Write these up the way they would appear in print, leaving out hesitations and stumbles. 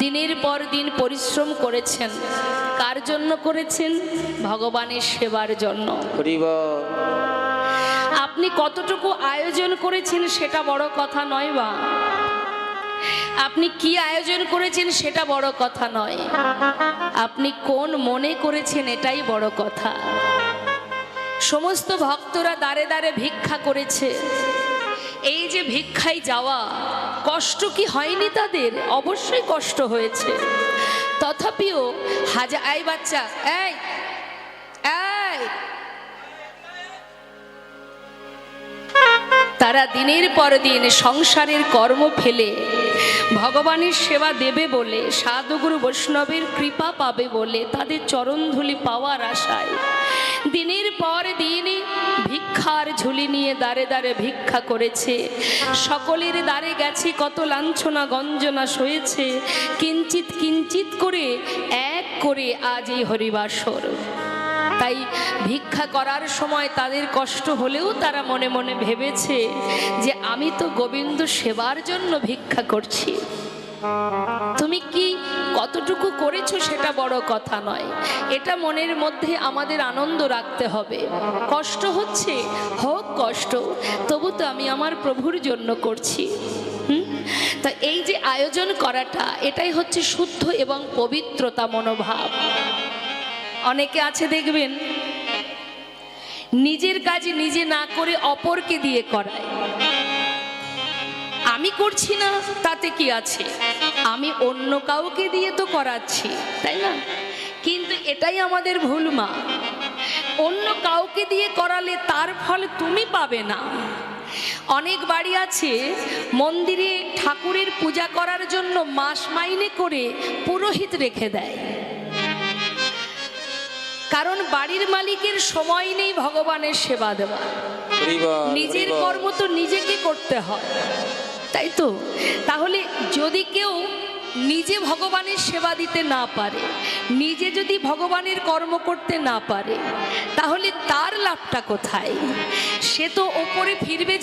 দিনের পর দিন পরিশ্রম করেছেন। কার জন্য করেছেন? ভগবানের সেবার জন্য। আপনি কতটুকু আয়োজন করেছেন সেটা বড় কথা নয়, বা আপনি কি আয়োজন করেছেন সেটা বড় কথা নয়, আপনি কোন মনে করেছেন এটাই বড় কথা। সমস্ত ভক্তরা দাঁড়ে দাঁড়ে ভিক্ষা করেছে। এই যে ভিক্ষায় যাওয়া, কষ্ট কি হয়নি তাদের? অবশ্যই কষ্ট হয়েছে। তথাপিও এই বাচ্চা, এই তারা দিনের পর দিন সংসারের কর্ম ফেলে ভগবানের সেবা দেবে বলে, সাধুগুরু বৈষ্ণবের কৃপা পাবে বলে, তাদের চরণধুলি পাওয়ার আশায় দিনের পর দিন ভিক্ষার ঝুলি নিয়ে দাঁড়ে দাঁড়ে ভিক্ষা করেছে। সকলের দ্বারে গেছে, কত লাঞ্ছনা গঞ্জনা সয়েছে। কিঞ্চিত কিঞ্চিত করে এক করে আজ এই হরিবাসর। তাই ভিক্ষা করার সময় তাদের কষ্ট হলেও তারা মনে মনে ভেবেছে যে আমি তো গোবিন্দ সেবার জন্য ভিক্ষা করছি। তুমি কি কতটুকু করেছো সেটা বড় কথা নয়, এটা মনের মধ্যে আমাদের আনন্দ রাখতে হবে। কষ্ট হচ্ছে, হোক কষ্ট, তবু তো আমি আমার প্রভুর জন্য করছি। তা এই যে আয়োজন করাটা, এটাই হচ্ছে শুদ্ধ এবং পবিত্রতা মনোভাব। অনেকে আছে দেখবেন নিজের কাজ নিজে না করে অপরকে দিয়ে করায়। আমি করছি না তাতে কি আছে, আমি অন্য কাউকে দিয়ে তো করাচ্ছি, তাই না? কিন্তু এটাই আমাদের ভুল মা। অন্য কাউকে দিয়ে করালে তার ফল তুমি পাবে না। অনেক বাড়ি আছে মন্দিরে ঠাকুরের পূজা করার জন্য মাস মাইনে করে পুরোহিত রেখে দেয়, কারণ বাড়ির মালিকের সময় নেই ভগবানের সেবা দেওয়া। নিজের কর্ম তো নিজেকে করতে হয়, তাই তো? তাহলে যদি কেউ নিজে ভগবানের সেবা দিতে না পারে, নিজে যদি ভগবানের কর্ম করতে না পারে, তাহলে তার লাভটা কোথায়? সে তো ওপরে ফিরবে,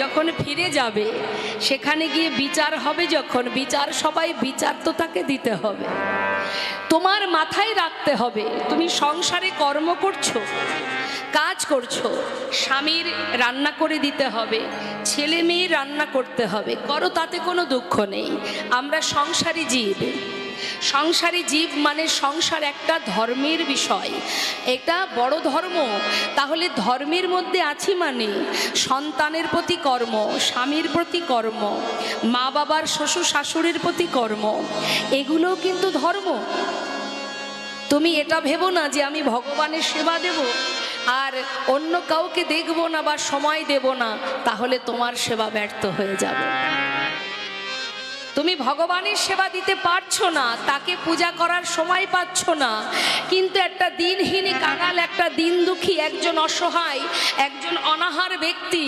যখন ফিরে যাবে সেখানে গিয়ে বিচার হবে, যখন বিচার সবাই বিচার তো তাকে দিতে হবে। তোমার মাথায় রাখতে হবে তুমি সংসারে কর্ম করছো, কাজ করছো, স্বামীর রান্না করে দিতে হবে, ছেলে মেয়ে রান্না করতে হবে, করো, তাতে কোনো দুঃখ নেই। আমরা সংসারী জীব। সংসারী জীব মানে সংসার একটা ধর্মের বিষয়, এটা বড় ধর্ম। তাহলে ধর্মের মধ্যে আছি মানে সন্তানের প্রতি কর্ম, স্বামীর প্রতি কর্ম, মা বাবার শ্বশুর শাশুড়ির প্রতি কর্ম, এগুলোও কিন্তু ধর্ম। তুমি এটা ভেবো না যে আমি ভগবানের সেবা দেব আর অন্য কাউকে দেখব না বা সময় দেব না, তাহলে তোমার সেবা ব্যর্থ হয়ে যাবে। তুমি ভগবানের সেবা দিতে পারছো না, তাকে পূজা করার সময় পাচ্ছ না, কিন্তু একটা দিনহীন কাঙাল, একটা দিন দুঃখী, একজন অসহায়, একজন অনাহার ব্যক্তি,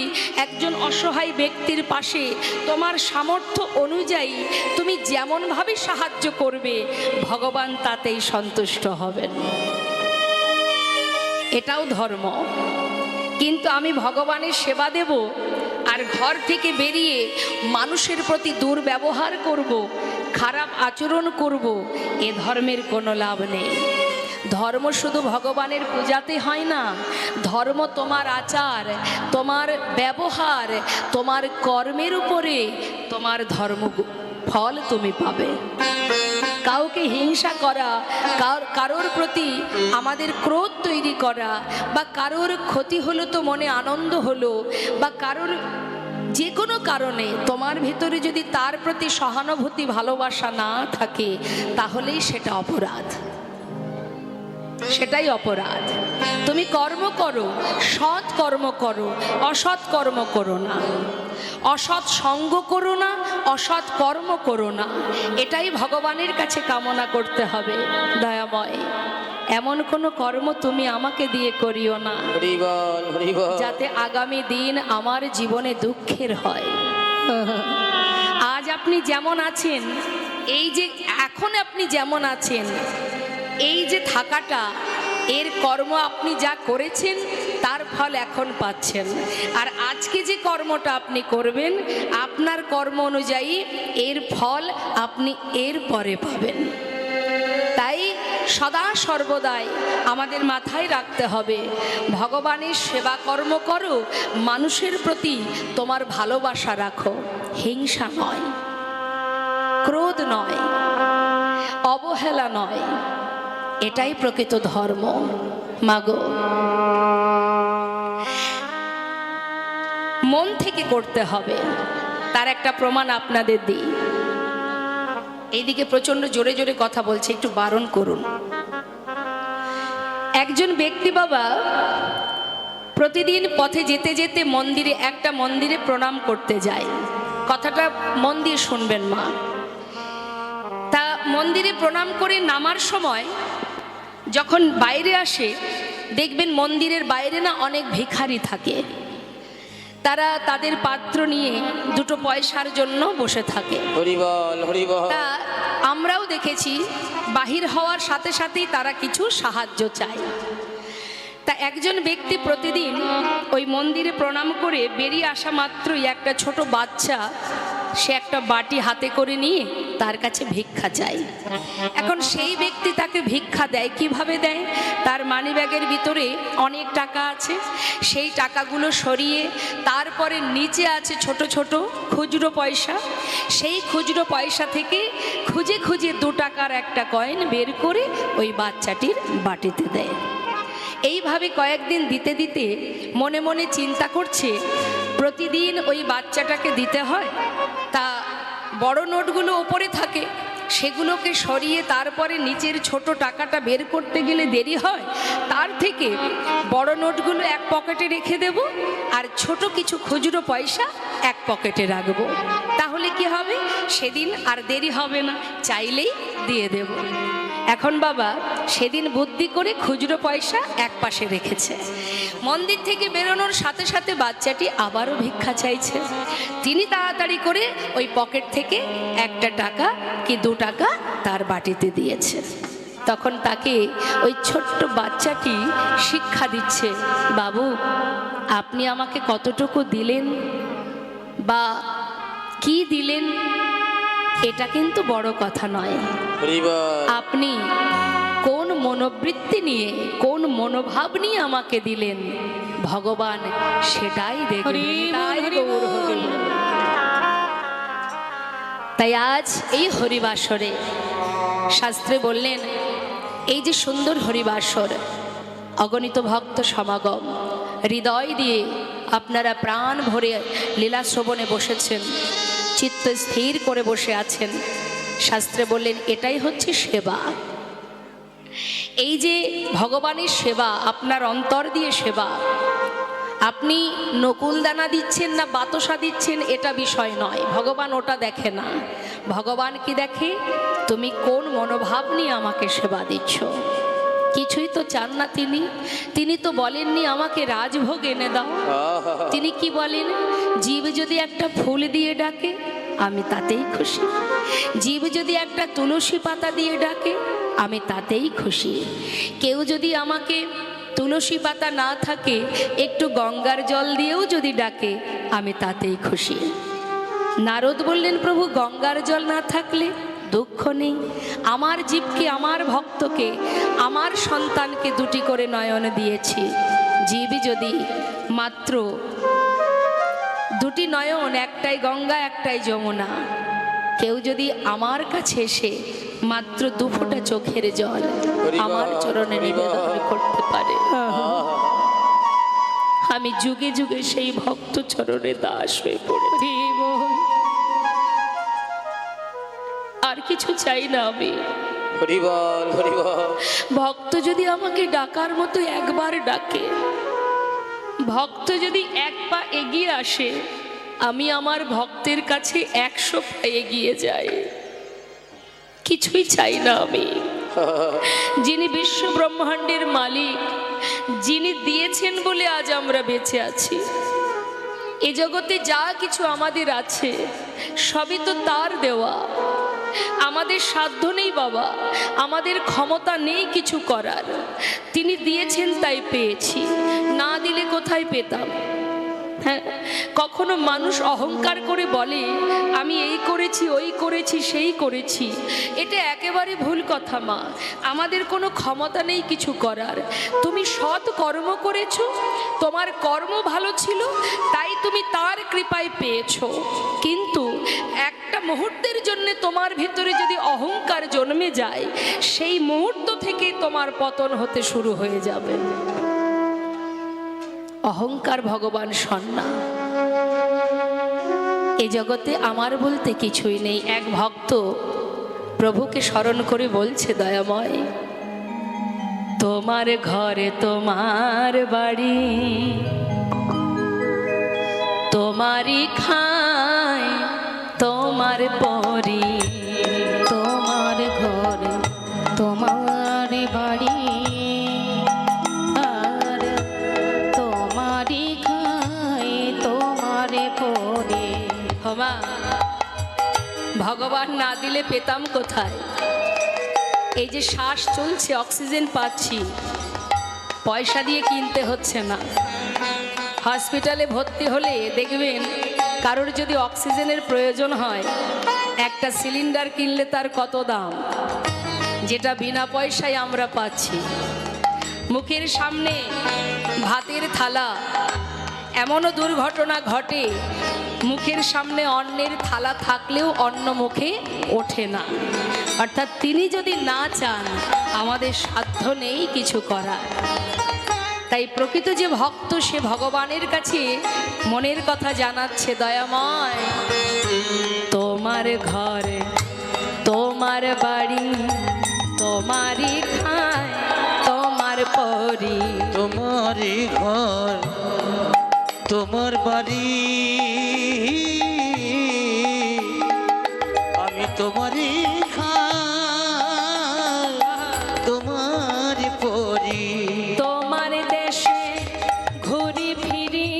একজন অসহায় ব্যক্তির পাশে তোমার সামর্থ্য অনুযায়ী তুমি যেমনভাবে সাহায্য করবে, ভগবান তাতেই সন্তুষ্ট হবেন। এটাও ধর্ম। কিন্তু আমি ভগবানের সেবা দেব আর ঘর থেকে বেরিয়ে মানুষের প্রতি দুর্ব্যবহার করব, খারাপ আচরণ করব, এ ধর্মের কোনো লাভ নেই। ধর্ম শুধু ভগবানের পূজাতে হয় না, ধর্ম তোমার আচার, তোমার ব্যবহার, তোমার কর্মের উপরে তোমার ধর্ম ফল তুমি পাবে। কাউকে হিংসা করা, কারোর প্রতি আমাদের ক্রোধ তৈরি করা, বা কারোর ক্ষতি হলো তো মনে আনন্দ হলো, বা কারোর যে কোনো কারণে তোমার ভিতরে যদি তার প্রতি সহানুভূতি ভালোবাসা না থাকে, তাহলেই সেটা অপরাধ, সেটাই অপরাধ। তুমি কর্ম করো, সৎ কর্ম করো, অসৎ কর্ম করো না, অসৎ সঙ্গ করো না, অসৎ কর্ম করো না। এটাই ভগবানের কাছে কামনা করতে হবে। দয়াময়, এমন কোনো কর্ম তুমি আমাকে দিয়ে করিও না যাতে আগামী দিন আমার জীবনে দুঃখের হয়। আজ আপনি যেমন আছেন, এই যে এখন আপনি যেমন আছেন, এই যে থাকাটা, এর কর্ম আপনি যা করেছেন তার ফল এখন পাচ্ছেন, আর আজকে যে কর্মটা আপনি করবেন আপনার কর্ম অনুযায়ী এর ফল আপনি এর পরে পাবেন। তাই সদা সর্বদাই আমাদের মাথায় রাখতে হবে, ভগবানের সেবা কর্ম করো, মানুষের প্রতি তোমার ভালোবাসা রাখো, হিংসা নয়, ক্রোধ নয়, অবহেলা নয়, এটাই প্রকৃত ধর্ম। মাগো, মন থেকে করতে হবে, তার একটা প্রমাণ আপনাদের দিই। এইদিকে প্রচন্ড জোরে জোরে কথা বলছে, একটু বারণ করুন। একজন ব্যক্তি বাবা প্রতিদিন পথে যেতে যেতে মন্দিরে, একটা মন্দিরে প্রণাম করতে যায়। কথাটা মন দিয়ে শুনবেন মা। তা মন্দিরে প্রণাম করে নামার সময় যখন বাইরে আসে, দেখবেন মন্দিরের বাইরে না অনেক ভিখারি থাকে, তারা তাদের পাত্র নিয়ে দুটো পয়সার জন্য বসে থাকে। তা আমরাও দেখেছি বাহির হওয়ার সাথে সাথেই তারা কিছু সাহায্য চায়। তা একজন ব্যক্তি প্রতিদিন ওই মন্দিরে প্রণাম করে বেরিয়ে আসা মাত্রই একটা ছোট বাচ্চা, সে একটা বাটি হাতে করে নিয়ে তার কাছে ভিক্ষা চায়। এখন সেই ব্যক্তি তাকে ভিক্ষা দেয়, কিভাবে দেয়? তার মানিব্যাগের ভিতরে অনেক টাকা আছে, সেই টাকাগুলো সরিয়ে তারপরে নিচে আছে ছোট ছোট খুচরো পয়সা, সেই খুচরো পয়সা থেকে খুঁজে খুঁজে 2 টাকার একটা কয়েন বের করে ওই বাচ্চাটির বাটিতে দেয়। এইভাবে কয়েকদিন দিতে দিতে মনে মনে চিন্তা করছে, প্রতিদিন ওই বাচ্চাটাকে দিতে হয়, তা বড় নোটগুলো উপরে থাকে, সেগুলোকে সরিয়ে তারপরে নিচের ছোট টাকাটা বের করতে গেলে দেরি হয়, তার থেকে বড় নোটগুলো এক পকেটে রেখে দেব, আর ছোট কিছু খুচরো পয়সা এক পকেটে রাখবো, তাহলে কি হবে, সেদিন আর দেরি হবে না, চাইলেই দিয়ে দেব। এখন বাবা সেদিন বুদ্ধি করে খুচরো পয়সা এক পাশে রেখেছে। মন্দির থেকে বেরোনোর সাথে সাথে বাচ্চাটি আবারও ভিক্ষা চাইছে। তিনি তাড়াতাড়ি করে ওই পকেট থেকে 1 টাকা কি 2 টাকা তার বাটিতে দিয়েছে। তখন তাকে ওই ছোট্ট বাচ্চাটি শিক্ষা দিচ্ছে, বাবু আপনি আমাকে কতটুকু দিলেন বা কি দিলেন, এটা কিন্তু বড় কথা নয়, আপনি কোন মনোবৃত্তি নিয়ে, কোন মনোভাব নিয়ে আমাকে দিলেন, ভগবান সেটাই দেখবেন। তাই আজ এই হরিবাসরে শাস্ত্রে বললেন, এই যে সুন্দর হরিবাসর, অগণিত ভক্ত সমাগম, হৃদয় দিয়ে আপনারা প্রাণ ভরে লীলা শ্রবণে বসেছেন, চিত্ত স্থির করে বসে আছেন। শাস্ত্রে বললেন এটাই হচ্ছে সেবা। এই যে ভগবানের সেবা, আপনার অন্তর দিয়ে সেবা, আপনি নকুলদানা দিচ্ছেন না বাতাসা দিচ্ছেন এটা বিষয় নয়, ভগবান ওটা দেখে না। ভগবান কি দেখে, তুমি কোন মনোভাব নিয়ে আমাকে সেবা দিচ্ছ। কিছুই তো চান না তিনি, তিনি তো বলেননি আমাকে রাজভোগ এনে দাও। তিনি কি বলেন, জীব যদি একটা ফুল দিয়ে ডাকে আমি তাতেই খুশি, জীব যদি একটা তুলসী পাতা দিয়ে ডাকে আমি তাতেই খুশি, কেউ যদি আমাকে তুলসী পাতা না থাকে একটু গঙ্গার জল দিয়েও যদি ডাকে আমি তাতেই খুশি। নারদ বললেন, প্রভু গঙ্গার জল না থাকলে দুঃখ নেই, আমার জীবকে, আমার ভক্তকে, আমার সন্তানকে 2টি করে নয়ন দিয়েছি, জীব যদি মাত্র 2টি নয়ন, একটাই গঙ্গা একটাই যমুনা, কেউ যদি আমার কাছে এসে মাত্র 2 ফোঁটা চোখের জল আমার চরণে নিবেদন করতে পারে, আমি যুগে যুগে সেই ভক্ত চরণে দাস হয়ে পড়েছি, আর কিছু চাই না আমি। ভক্ত যদি আমাকে ডাকার মতো একবার ডাকে, ভক্ত যদি 1 পা এগিয়ে আসে, আমি আমার ভক্তের কাছে 100 পা এগিয়ে যাই, কিছুই চাই না আমি। যিনি বিশ্ব ব্রহ্মাণ্ডের মালিক, যিনি দিয়েছেন বলে আজ আমরা বেঁচে আছি, এ জগতে যা কিছু আমাদের আছে সবই তো তার দেওয়া। আমাদের সাধ্য নেই বাবা, আমাদের ক্ষমতা নেই কিছু করার। তিনি দিয়েছেন তাই পেয়েছি, না দিলে কোথায় পেতাম? হ্যাঁ, কখনো মানুষ অহংকার করে বলে আমি এই করেছি, ওই করেছি, সেই করেছি। এটা একেবারে ভুল কথা মা। আমাদের কোনো ক্ষমতা নেই কিছু করার। তুমি সৎ কর্ম করেছো, তোমার কর্ম ভালো ছিল, তাই তুমি তার কৃপায় পেয়েছো। কিন্তু একটা মুহূর্তের জন্য তোমার ভিতরে যদি অহংকার জন্মে যায়, সেই মুহূর্ত থেকে তোমার পতন হতে শুরু হয়ে যাবে। অহংকার ভগবান সন্না। এই জগতে আমার বলতে কিছুই নেই। এক ভক্ত প্রভুকে স্মরণ করে বলছে, দয়াময়, তোমার ঘরে তোমার বাড়ি, তোমারই খায় তোমার পরি, তোমার ঘরে তোমার বাড়ি, আর তোমারই খায় তোমার পরে। হমা, ভগবান না দিলে পেতাম কোথায়? এই যে শ্বাস চলছে, অক্সিজেন পাচ্ছি, পয়সা দিয়ে কিনতে হচ্ছে না। হসপিটালে ভর্তি হলে দেখবেন কারোর যদি অক্সিজেনের প্রয়োজন হয়, একটা সিলিন্ডার কিনলে তার কত দাম, যেটা বিনা পয়সায় আমরা পাচ্ছি। মুখের সামনে ভাতের থালা, এমনও দুর্ঘটনা ঘটে, মুখের সামনে অন্নের থালা থাকলেও অন্ন মুখে ওঠে না। অর্থাৎ তিনি যদি না চান, আমাদের সাধ্য নেই কিছু করার। তাই প্রকৃত যে ভক্ত, সে ভগবানের কাছে মনের কথা জানাচ্ছে, দয়াময়, তোমার ঘরে তোমার বাড়ি, তোমারই খায় তোমার পরি, তোমারই ঘর তোমার বাড়ি, আমি তোমারই খাই তোমার পরি। তোমার দেশে ঘুরি ফিরি,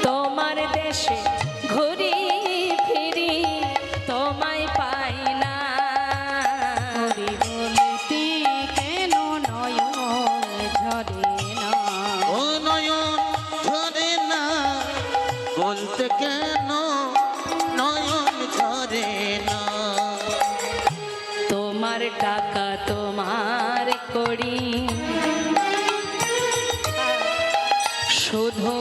তোমার দেশে ঘুরি ফিরি, তোমায় পাই না। হরি বলতে কেন নয়ন ঝরে না, ও নয়ন ঝরে না, বলতে কেন নয়ন ঝরে না। তোমার টাকা তোমার করি, শুধু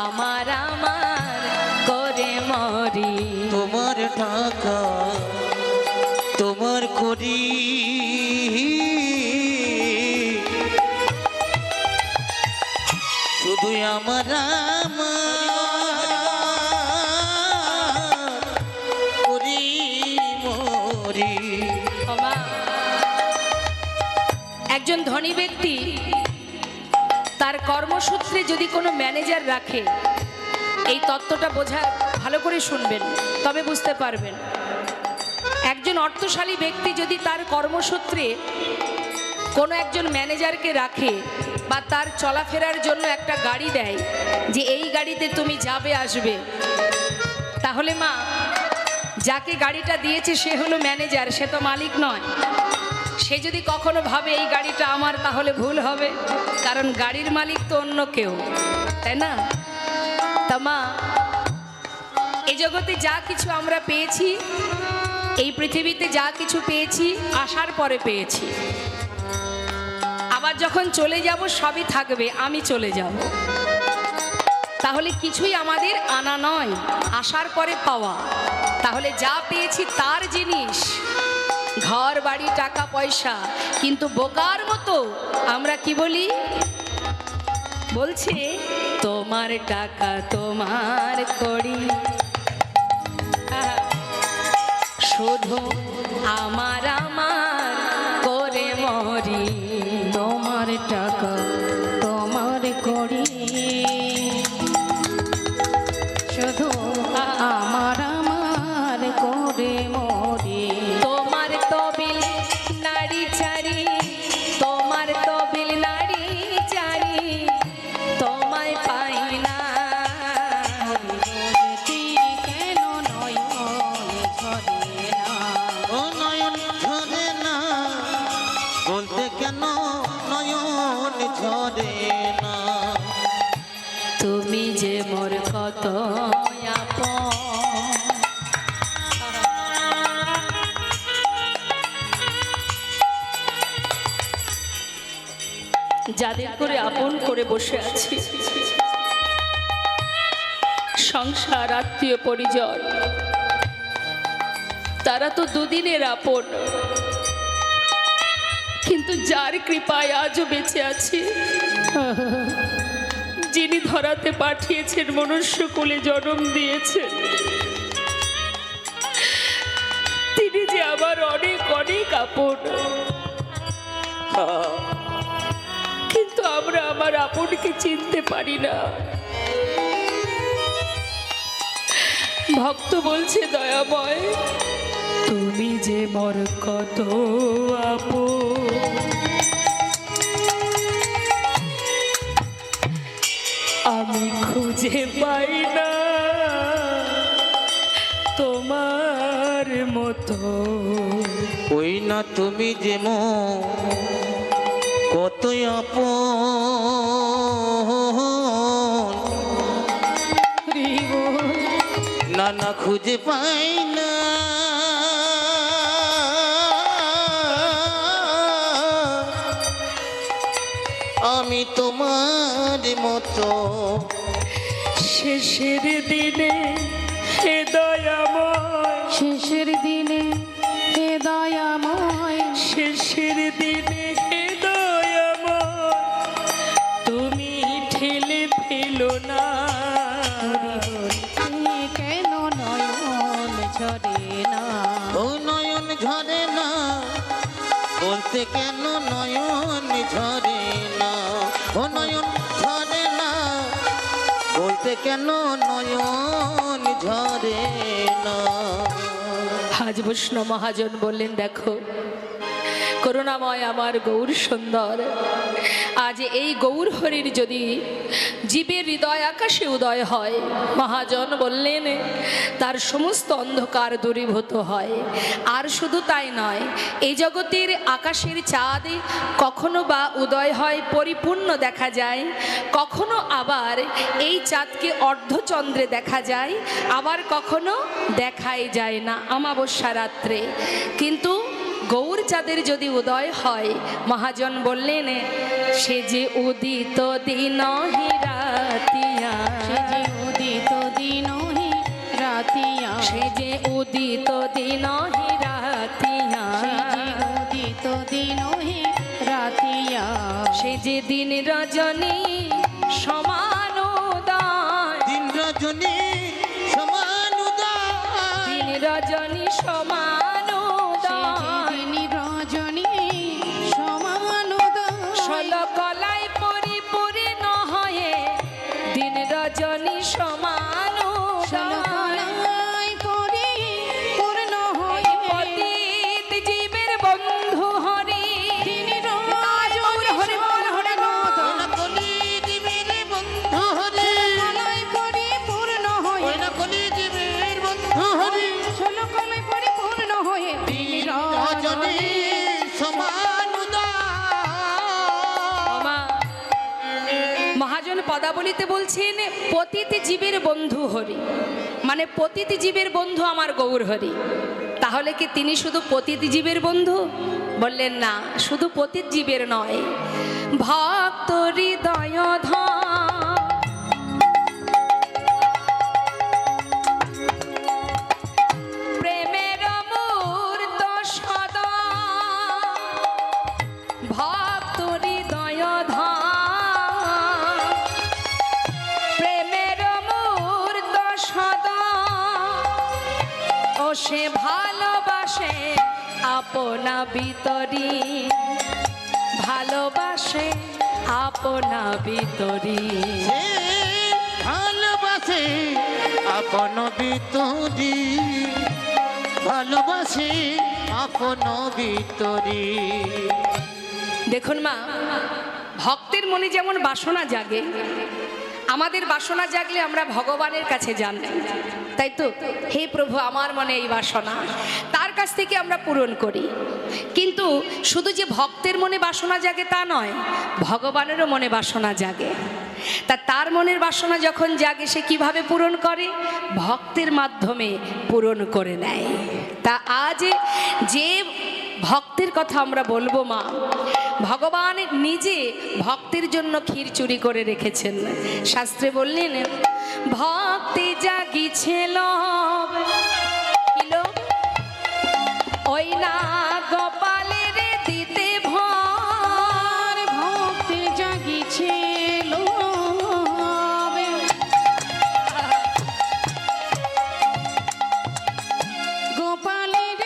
আমার আমার করে মরি। তোমার টাকা তোমার করি, শুধু আমার করি মরি। ক্ষমা। একজন ধনী ব্যক্তি তার কর্মসূত্রে যদি কোনো ম্যানেজার রাখে, এই তত্ত্বটা বোঝা ভালো করে শুনবেন, তবে বুঝতে পারবেন। একজন অর্থশালী ব্যক্তি যদি তার কর্মসূত্রে কোনো একজন ম্যানেজারকে রাখে, বা তার চলাফেরার জন্য একটা গাড়ি দেয়, যে এই গাড়িতে তুমি যাবে আসবে, তাহলে মা, যাকে গাড়িটা দিয়েছে সে হলো ম্যানেজার, সে তো মালিক নয়। সে যদি কখনো ভাবে এই গাড়িটা আমার, তাহলে ভুল হবে, কারণ গাড়ির মালিক তো অন্য কেউ, তাই না? তা মা, এই জগতে যা কিছু আমরা পেয়েছি, এই পৃথিবীতে যা কিছু পেয়েছি, আসার পরে পেয়েছি। আবার যখন চলে যাব, সবই থাকবে, আমি চলে যাব। তাহলে কিছুই আমাদের আনা নয়, আসার পরে পাওয়া। তাহলে যা পেয়েছি তার জিনিস, ঘর বাড়ি টাকা পয়সা, কিন্তু বোকার মতো আমরা কি বলি? বলছে তোমার টাকা তোমার করি, শুধু আমার আমার করে মরি। তোমার টাকা তোমার করি, শুধু আমার আমার করে মরি। তোমার তবিল নারী চারি, তোমার তবিল নারী চারি, তোমায় পাই না। হরি বলতে কেন নয়ন ঝরে না, যাদের করে আপন করে বসে আছি, সংসার, আত্মীয় পরিজন, তারা তো দুদিনের আপন, কিন্তু যার কৃপায় আজও বেঁচে আছি, যিনি ধরাতে পাঠিয়েছেন, মনুষ্য কোলে জন্ম দিয়েছেন, তিনি যে আমার অনেক অনেক আপন। কিন্তু আমরা আমার আপনকে চিনতে পারি না। ভক্ত বলছে, দয়াময় তুমি যে মোর কত আপন, আমি খুঁজে পাই না তোমার মতো। ওই না তুমি যে কত আপন, না না খুঁজে পাই না আমি তোমার মতো। শেষের দিনে হে দয়াময়, শেষের দিনে হে দয়াময়, শেষের দিনে হে দয়াময়, তুমি ঠেলে ফেলো না। কেন নয়ন ঝরে না? ও নয়ন ঝরে না, বলতে কেন নয়ন ঝরে না? ও নয়ন ঝরে না, বলতে কেন নয়ন ঝরে না? আজ বৈষ্ণব মহাজন বললেন, দেখো করুণাময় আমার গৌর সুন্দর, আজ এই গৌর হরির যদি জীবের হৃদয় আকাশে উদয় হয়, মহাজন বললেন তার সমস্ত অন্ধকার দূরীভূত হয়। আর শুধু তাই নয়, এই জগতের আকাশের চাঁদ কখনো বা উদয় হয়, পরিপূর্ণ দেখা যায়, কখনো আবার এই চাঁদকে অর্ধচন্দ্রে দেখা যায়, আবার কখনো দেখাই যায় না অমাবস্যা রাত্রে। কিন্তু গৌর চাঁদের যদি উদয় হয়, মহাজন বললেন সে যে উদিত দিন হি রাতিয়া, সে যে উদিত দিন হি রাতিয়া, সে যে উদিত দিন হি রাতিয়া, সে যে উদিত দিন হি রাতিয়া, সে যে দিন রজনী সমান উদয়, দিন রজনী সমান উদয়, দিন রজনী সমান কলায় পরিপূর্ণ হয়ে, দিন রজনী সমান পরিপূর্ণ হয়ে, পতিত জীবের বন্ধু হরি, হরি বল হরি নাথ, কলি জীবের বন্ধু হরি, পরিপূর্ণ হয়ে, কলি জীবের বন্ধু হরি, ষোলকলায় পরিপূর্ণ হয়ে, দিন রজনী সমান উদয়। মহাজন পদাবলিতে বলছেন পতিত জীবের বন্ধু হরি, মানে পতিত জীবের বন্ধু আমার গৌর হরি। তাহলে কি তিনি শুধু পতিত জীবের বন্ধু? বললেন না, শুধু পতিত জীবের নয়, ভক্ত হৃদয় প্রেমের মূর্ত সদা, ভক্ত হৃদয় সে ভালোবাসে আপনা ভিতরি, ভালোবাসে আপনা ভিতরি, সে ভালোবাসে আপন ভিতরি, ভালোবাসে আপন ভিতরি। দেখুন মা, ভক্তের মনে যেমন বাসনা জাগে, আমাদের বাসনা জাগলে আমরা ভগবানের কাছে যান, তাই তো? হে প্রভু, আমার মনে এই বাসনা, তার কাছ থেকে আমরা পূরণ করি। কিন্তু শুধু যে ভক্তের মনে বাসনা জাগে তা নয়, ভগবানেরও মনে বাসনা জাগে। তার মনের বাসনা যখন জাগে, সে কিভাবে পূরণ করে? ভক্তের মাধ্যমে পূরণ করে নেয়। তা আজ যে ভক্তের কথা আমরা বলবো মা, ভগবান নিজে ভক্তের জন্য ক্ষীর চুরি করে রেখেছেন। শাস্ত্রে বললেন ভক্তি জাগিছিল ওই না গোপালের দিতে ভর, ভক্তি জাগিছিল গোপালের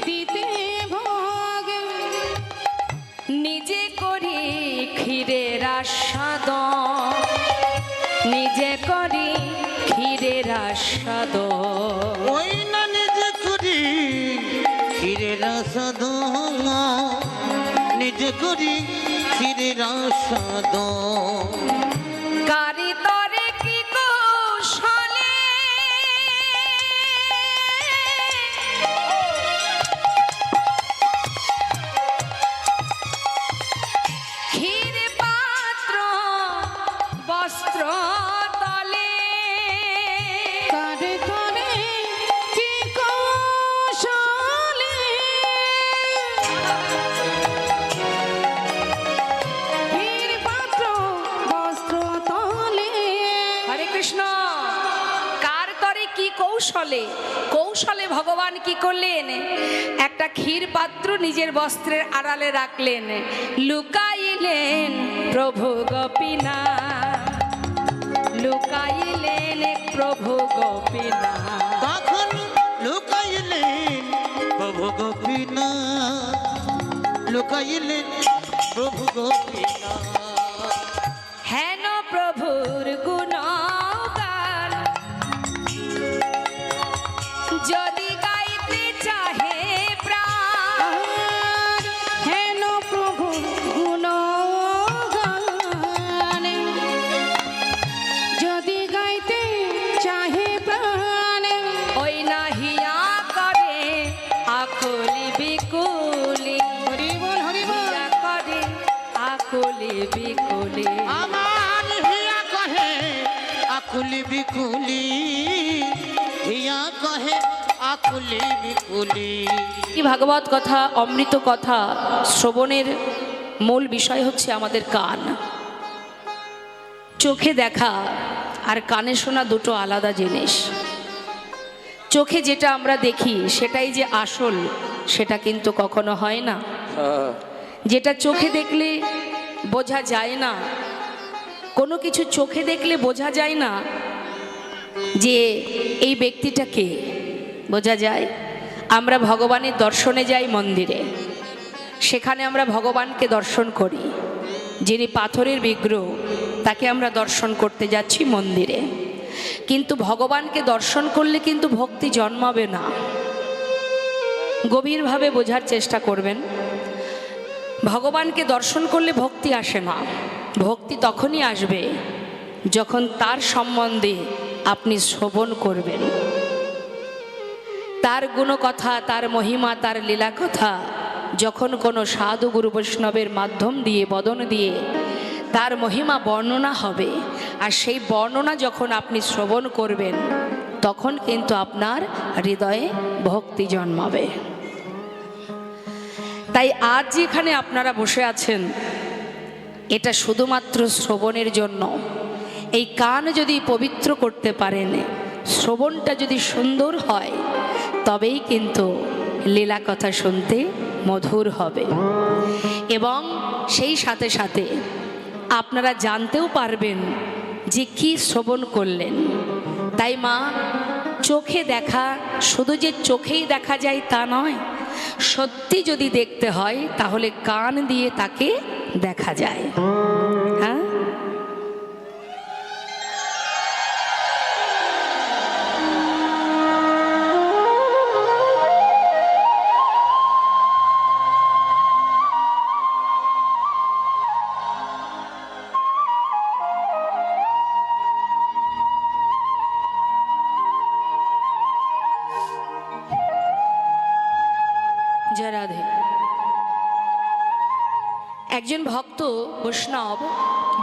দিতে ভোগ, নিজে করি ক্ষীরের আস্বাদ, নিজে করি ক্ষীরের আস্বাদ। ওই না নিজে করি ক্ষীরের আস্বাদ, নিজে করি ক্ষীরের আস্বাদ। কারি তরে কি কৌশলে ক্ষীর পাত্র বস্ত্র তলে, কারে করে কি কৌশলে ক্ষীর পাত্র বস্ত্র তলে। হরে কৃষ্ণ। কার তরে কি কৌশলে, কৌশলে ভগবান কি করলেন, একটা ক্ষীর পাত্র নিজের বস্ত্রের আড়ালে রাখলেন, লুকাইলেন প্রভু গোপীনা, লুকাইলেন প্রভু গোপীনা। তখন লুকাইলেন প্রভু গোপীনাথ, লুকাইলেন প্রভু গোপীনাথ। হেন প্রভুর গুণগান যদি গাইতে চাহে প্রাণ, হেন প্রভু গুণগান যদি গাইতে চাহে প্রাণ, ওই নাহিয়া করে আকুলি বিকুলি, হরি বল হরি বল। হিয়া করে আকুলি বিকুলি। আমার হিয়া কহে আকুলি বিকুলি, হিয়া কহে আকুলি বিকুলি। এই ভাগবত কথা, অমৃত কথা শ্রবণের মূল বিষয় হচ্ছে আমাদের কান। চোখে দেখা আর কানে শোনা দুটো আলাদা জিনিস। চোখে যেটা আমরা দেখি সেটাই যে আসল, সেটা কিন্তু কখনো হয় না। যেটা চোখে দেখলে বোঝা যায় না, কোনো কিছু চোখে দেখলে বোঝা যায় না যে এই ব্যক্তিটা কে, বোঝা যায়। আমরা ভগবানের দর্শনে যাই মন্দিরে, সেখানে আমরা ভগবানকে দর্শন করি। যিনি পাথরের বিগ্রহ তাকে আমরা দর্শন করতে যাচ্ছি মন্দিরে, কিন্তু ভগবানকে দর্শন করলে কিন্তু ভক্তি জন্মাবে না। গভীরভাবে বোঝার চেষ্টা করবেন, ভগবানকে দর্শন করলে ভক্তি আসে না। ভক্তি তখনই আসবে যখন তার সম্বন্ধে আপনি শ্রবণ করবেন, তার গুণকথা, তার মহিমা, তার লীলা কথা যখন কোনো সাধু গুরু বৈষ্ণবের মাধ্যম দিয়ে, বদন দিয়ে তার মহিমা বর্ণনা হবে, আর সেই বর্ণনা যখন আপনি শ্রবণ করবেন তখন কিন্তু আপনার হৃদয়ে ভক্তি জন্মাবে। তাই আজ যেখানে আপনারা বসে আছেন এটা শুধুমাত্র শ্রবণের জন্য। এই কান যদি পবিত্র করতে পারেন, শ্রবণটা যদি সুন্দর হয়, তবেই কিন্তু লীলা কথা শুনতে মধুর হবে, এবং সেই সাথে সাথে আপনারা জানতেও পারবেন যে কি শ্রবণ করলেন। তাই মা, চোখে দেখা শুধু যে চোখেই দেখা যায় তা নয়, সত্যি যদি দেখতে হয় তাহলে কান দিয়ে তাকে দেখা যায়। হ্যাঁ, জয় রাধে। একজন ভক্ত বৈষ্ণব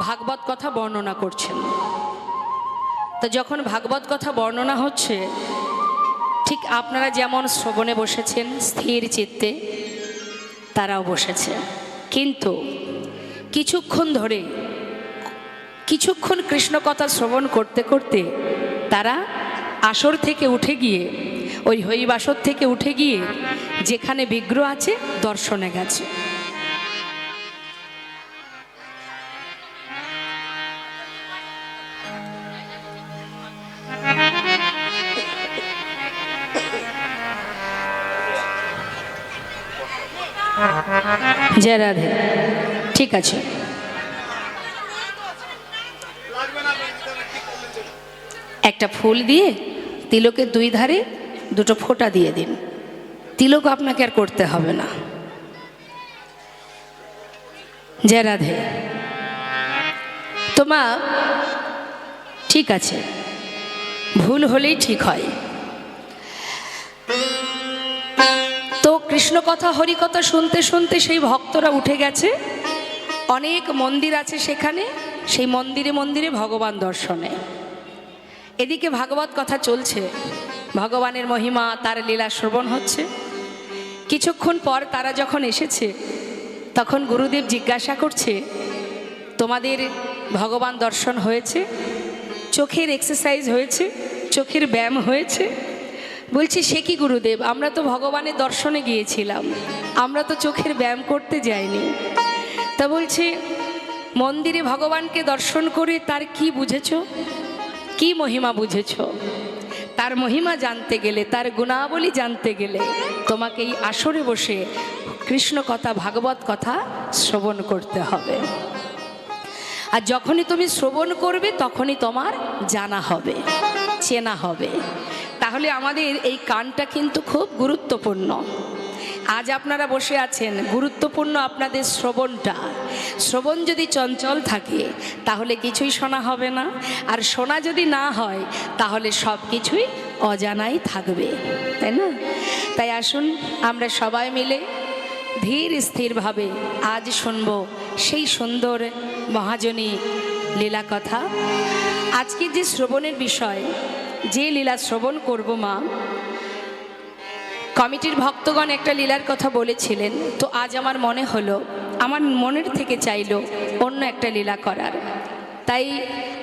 ভাগবত কথা বর্ণনা করছেন। তো যখন ভাগবত কথা বর্ণনা হচ্ছে, ঠিক আপনারা যেমন শ্রবণে বসেছেন স্থির চিত্তে, তারাও বসেছে। কিন্তু কিছুক্ষণ কৃষ্ণ কথা শ্রবণ করতে করতে তারা আসর থেকে উঠে গিয়ে, ওই হরিবাসর থেকে উঠে গিয়ে যেখানে বিগ্রহ আছে দর্শনে গেছে। জয় রাধে। ঠিক আছে, একটা ফুল দিয়ে তিলকের দুই ধারে দুটো ফোঁটা দিয়ে দিন। তিলক আপনাকে আর করতে হবে না। জয় রাধে। তোমা ঠিক আছে, ভুল হলেই ঠিক হয়। তো কৃষ্ণ কথা হরি কথা শুনতে শুনতে সেই ভক্তরা উঠে গেছে। অনেক মন্দির আছে সেখানে, সেই মন্দিরে মন্দিরে ভগবান দর্শনে। এদিকে ভাগবত কথা চলছে, ভগবানের মহিমা, তার লীলা শ্রবণ হচ্ছে। কিছুক্ষণ পর তারা যখন এসেছে তখন গুরুদেব জিজ্ঞাসা করছে, তোমাদের ভগবান দর্শন হয়েছে? চোখের এক্সারসাইজ হয়েছে? চোখের ব্যায়াম হয়েছে? বলছি, সে কি গুরুদেব, আমরা তো ভগবানের দর্শনে গিয়েছিলাম, আমরা তো চোখের ব্যায়াম করতে যাইনি। তা বলছে, মন্দিরে ভগবানকে দর্শন করে তার কি বুঝেছ, কি মহিমা বুঝেছ? তার মহিমা জানতে গেলে, তার গুণাবলী জানতে গেলে তোমাকে এই আসরে বসে কৃষ্ণ কথা, ভাগবত কথা শ্রবণ করতে হবে। আর যখনই তুমি শ্রবণ করবে তখনই তোমার জানা হবে, চেনা হবে। তাহলে আমাদের এই কানটা কিন্তু খুব গুরুত্বপূর্ণ। আজ আপনারা বসে আছেন, গুরুত্বপূর্ণ আপনাদের শ্রবণটা। শ্রবণ যদি চঞ্চল থাকে তাহলে কিছুই শোনা হবে না, আর শোনা যদি না হয় তাহলে সব কিছুই অজানাই থাকবে, তাই না? তাই আসুন আমরা সবাই মিলে ধীর স্থিরভাবে আজ শুনব সেই সুন্দর মহাজনী লীলা কথা। আজকে যে শ্রবণের বিষয়, যে লীলা শ্রবণ করব মা, কমিটির ভক্তগণ একটা লীলার কথা বলেছিলেন, তো আজ আমার মনে হলো, আমার মনের থেকে চাইলো অন্য একটা লীলা করার। তাই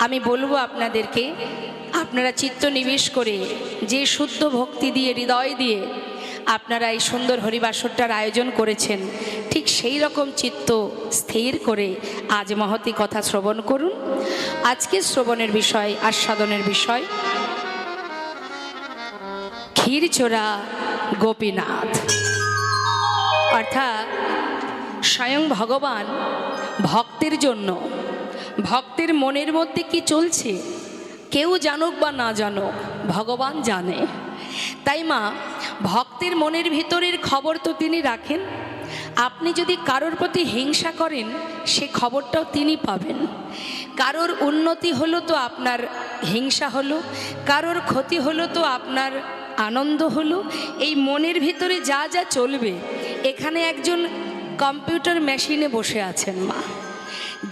আমি বলবো আপনাদেরকে, আপনারা চিত্ত নিবেশ করে যে শুদ্ধ ভক্তি দিয়ে, হৃদয় দিয়ে আপনারা এই সুন্দর হরিবাসরটার আয়োজন করেছেন, ঠিক সেই রকম চিত্ত স্থির করে আজ মহতী কথা শ্রবণ করুন। আজকে শ্রবণের বিষয়, আস্বাদনের বিষয় ক্ষীরচোরা গোপীনাথ। অর্থাৎ স্বয়ং ভগবান ভক্তের জন্য, ভক্তের মনের মধ্যে কি চলছে কেউ জানুক বা না জানুক, ভগবান জানে। তাই মা, ভক্তের মনের ভিতরের খবর তো তিনি রাখেন। আপনি যদি কারোর প্রতি হিংসা করেন সে খবরটাও তিনি পাবেন। কারোর উন্নতি হলো তো আপনার হিংসা হলো, কারোর ক্ষতি হলো তো আপনার আনন্দ হলো। এই মনের ভিতরে যা যা চলবে, এখানে একজন কম্পিউটার মেশিনে বসে আছেন মা,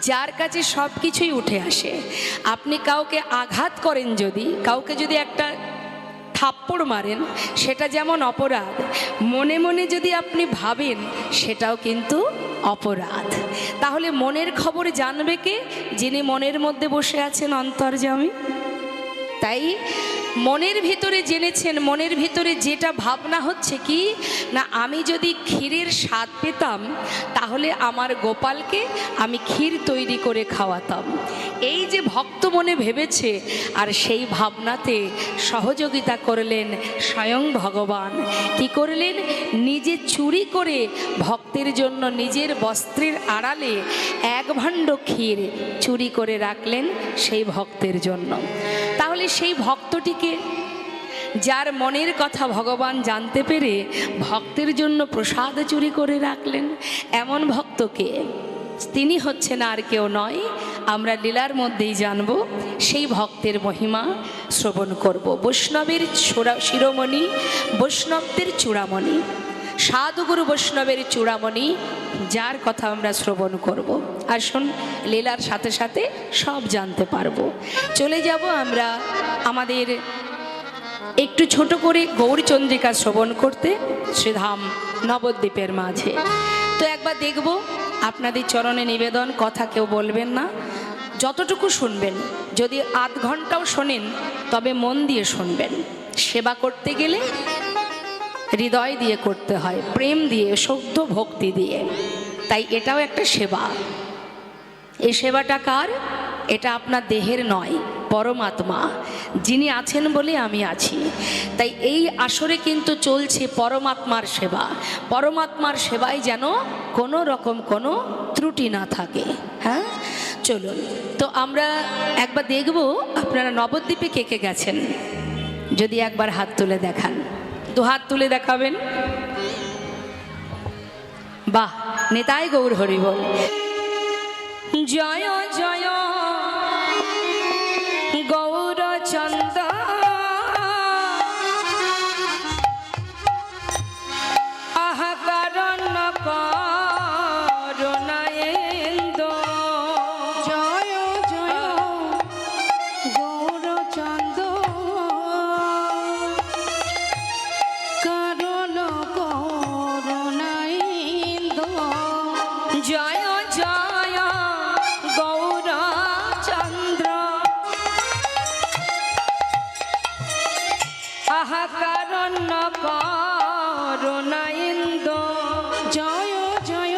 যার কাছে সব কিছুই উঠে আসে। আপনি কাউকে আঘাত করেন, যদি কাউকে যদি একটা থাপ্পড় মারেন, সেটা যেমন অপরাধ, মনে মনে যদি আপনি ভাবেন সেটাও কিন্তু অপরাধ। তাহলে মনের খবর জানবে কে? যিনি মনের মধ্যে বসে আছেন, অন্তর্যামী। তাই মনের ভিতরে জেনেছেন, মনের ভিতরে যেটা ভাবনা হচ্ছে কি না, আমি যদি ক্ষীরের স্বাদ পেতাম তাহলে আমার গোপালকে আমি ক্ষীর তৈরি করে খাওয়াতাম। এই যে ভক্ত মনে ভেবেছে, আর সেই ভাবনাতে সহযোগিতা করলেন স্বয়ং ভগবান। কি করলেন? নিজে চুরি করে ভক্তের জন্য নিজের বস্ত্রের আড়ালে এক ভাণ্ড ক্ষীর চুরি করে রাখলেন সেই ভক্তের জন্য। তাহলে সেই ভক্তটিকে, যার মনের কথা ভগবান জানতে পেরে ভক্তের জন্য প্রসাদ চুরি করে রাখলেন, এমন ভক্তকে, তিনি হচ্ছেন আর কেউ নয়। আমরা লীলার মধ্যেই জানব, সেই ভক্তের মহিমা শ্রবণ করব। বৈষ্ণবের শিরোমণি, বৈষ্ণবদের চূড়ামণি, সাধুগুরু বৈষ্ণবের চূড়ামণি, যার কথা আমরা শ্রবণ করব। আসুন, লীলার সাথে সাথে সব জানতে পারবো। চলে যাব আমরা আমাদের একটু ছোট করে গৌরচন্দ্রিকা শ্রবণ করতে শ্রীধাম নবদ্বীপের মাঝে। তো একবার দেখব, আপনাদের চরণে নিবেদন, কথা কেউ বলবেন না, যতটুকু শুনবেন, যদি আধ ঘন্টাও শোনেন তবে মন দিয়ে শুনবেন। সেবা করতে গেলে হৃদয় দিয়ে করতে হয়, প্রেম দিয়ে, শুদ্ধ ভক্তি দিয়ে। তাই এটাও একটা সেবা। এই সেবাটা কার? এটা আপনার দেহের নয়, পরমাত্মা যিনি আছেন বলে আমি আছি। তাই এই আসরে কিন্তু চলছে পরমাত্মার সেবা। পরমাত্মার সেবায় যেন কোনো রকম কোনো ত্রুটি না থাকে। হ্যাঁ, চলুন তো আমরা একবার দেখব আপনারা নবদ্বীপে কে কে গেছেন, যদি একবার হাত তুলে দেখান। দু হাত তুলে দেখাবেন। বাহ, নেতাই গৌর হরি বল। জয় জয় গৌরচন্দ্র আহাকারণ করুণায়েন্দ্র। জয় জয় গৌরচন্দ্র কারণ করুণাইন্দ্র। জয় জয় গৌরচন্দ্র আহাকারণ করুণায়েন্দ্র। জয় জয়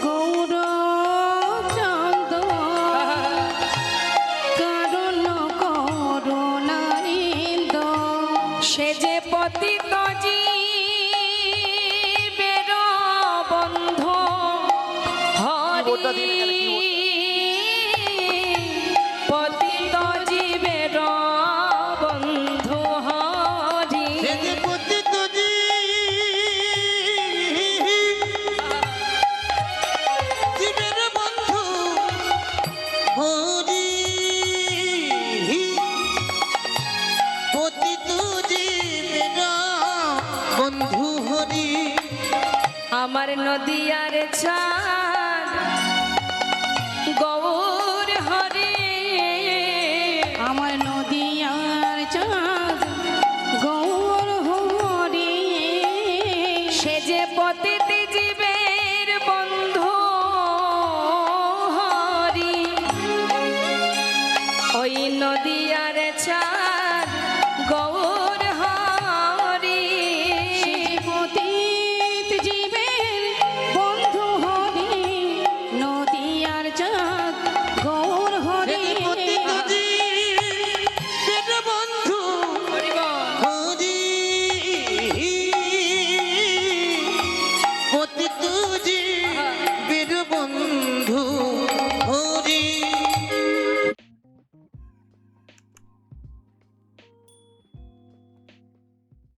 গৌরচন্দ্র কারণ করুণাইন্দ্র। সে যে পতিত জীবের বন্ধু হরি, পতিত জীবের বন্ধু হরি। সে যে পতিত জীবের বন্ধু হরি, পতিত জীবের বন্ধু হরি। আমার নদিয়ার ছা